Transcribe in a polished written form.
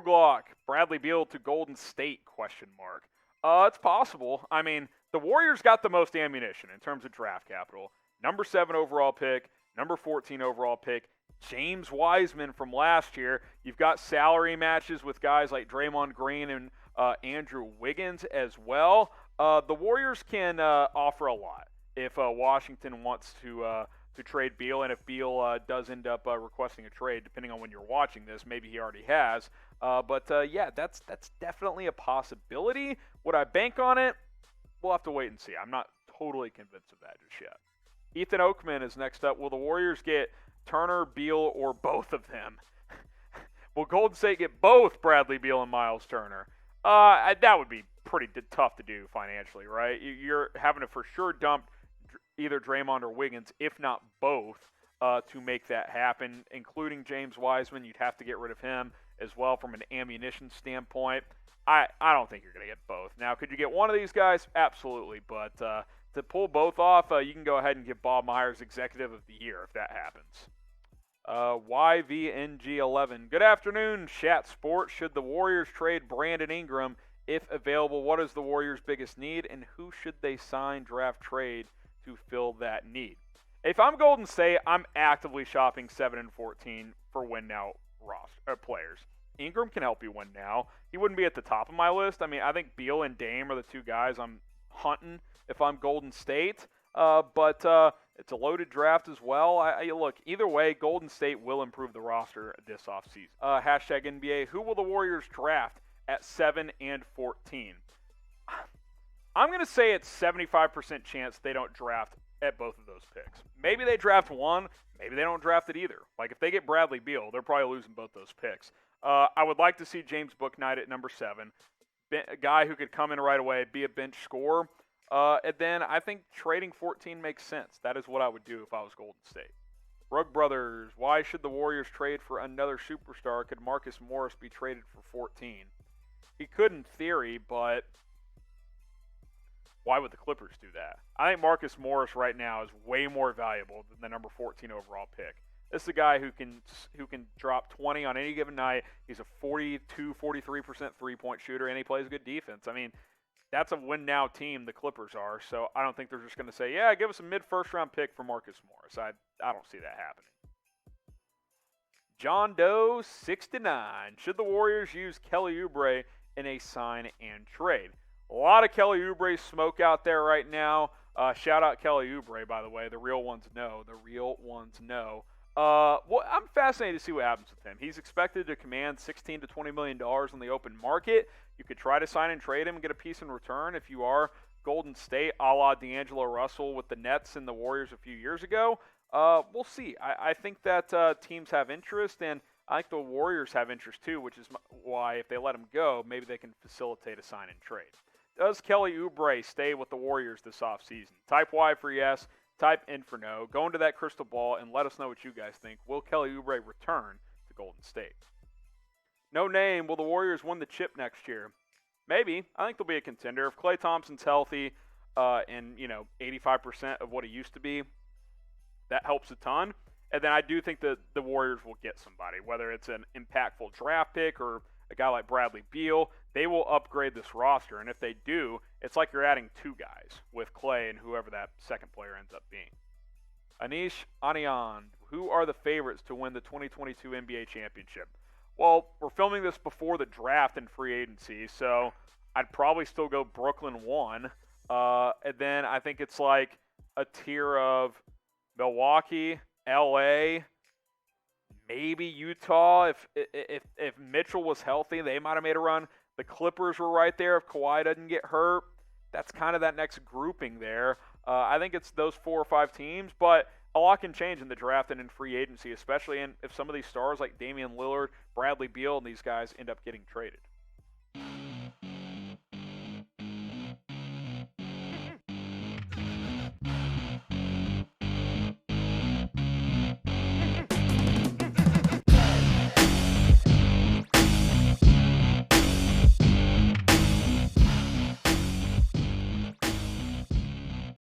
Roglock, Bradley Beal to Golden State, ? It's possible. I mean, the Warriors got the most ammunition in terms of draft capital. Number 7 overall pick, number 14 overall pick, James Wiseman from last year. You've got salary matches with guys like Draymond Green and Andrew Wiggins as well. The Warriors can offer a lot if Washington wants to trade Beal, and if Beal does end up requesting a trade, depending on when you're watching this, maybe he already has. But yeah, that's definitely a possibility. Would I bank on it? We'll have to wait and see. I'm not totally convinced of that just yet. Ethan Oakman is next up. Will the Warriors get Turner, Beal, or both of them? Will Golden State get both Bradley Beal and Myles Turner? That would be pretty tough to do financially, right? You're having to for sure dump either Draymond or Wiggins, if not both, to make that happen, including James Wiseman. You'd have to get rid of him as well from an ammunition standpoint. I don't think you're going to get both. Now, could you get one of these guys? Absolutely, but to pull both off, you can go ahead and give Bob Myers Executive of the Year if that happens. YVNG11. Good afternoon, Chat Sports. Should the Warriors trade Brandon Ingram if available? What is the Warriors' biggest need, and who should they sign, draft, trade to fill that need? If I'm Golden State, I'm actively shopping 7 and 14 for win-now players. Ingram can help you win now. He wouldn't be at the top of my list. I mean, I think Beal and Dame are the two guys I'm hunting if I'm Golden State. But it's a loaded draft as well. Look, either way, Golden State will improve the roster this offseason. Hashtag NBA, who will the Warriors draft at 7 and 14? I'm going to say it's 75% chance they don't draft at both of those picks. Maybe they draft one. Maybe they don't draft it either. Like, if they get Bradley Beal, they're probably losing both those picks. I would like to see James Bouknight at number 7, a guy who could come in right away, be a bench scorer. And then I think trading 14 makes sense. That is what I would do if I was Golden State. Rug Brothers, why should the Warriors trade for another superstar? Could Marcus Morris be traded for 14? He could in theory, but why would the Clippers do that? I think Marcus Morris right now is way more valuable than the number 14 overall pick. This is a guy who can drop 20 on any given night. He's a 42, 43% three-point shooter, and he plays good defense. I mean, that's a win-now team, the Clippers are, so I don't think they're just going to say, yeah, give us a mid-first-round pick for Marcus Morris. I don't see that happening. John Doe, 69. Should the Warriors use Kelly Oubre in a sign and trade? A lot of Kelly Oubre smoke out there right now. Shout out Kelly Oubre, by the way. The real ones know. The real ones know. Well, I'm fascinated to see what happens with him. He's expected to command $16 to $20 million on the open market. You could try to sign and trade him and get a piece in return if you are Golden State, a la D'Angelo Russell with the Nets and the Warriors a few years ago. We'll see. I think that teams have interest, and I think the Warriors have interest too, which is why if they let him go, maybe they can facilitate a sign and trade. Does Kelly Oubre stay with the Warriors this offseason? Type Y for yes. Type in for no. Go into that crystal ball and let us know what you guys think. Will Kelly Oubre return to Golden State? No name. Will the Warriors win the chip next year? Maybe. I think they'll be a contender. If Klay Thompson's healthy and 85% of what he used to be, that helps a ton. And then I do think that the Warriors will get somebody, whether it's an impactful draft pick or a guy like Bradley Beal. They will upgrade this roster, and if they do, it's like you're adding two guys with Klay and whoever that second player ends up being. Anish Anand, who are the favorites to win the 2022 NBA championship? Well, we're filming this before the draft and free agency, so I'd probably still go Brooklyn 1. And then I think it's like a tier of Milwaukee, LA, maybe Utah. If Mitchell was healthy, they might have made a run. The Clippers were right there if Kawhi doesn't get hurt. That's kind of that next grouping there. I think it's those 4 or 5 teams, but a lot can change in the draft and in free agency, especially if some of these stars like Damian Lillard, Bradley Beal, and these guys end up getting traded.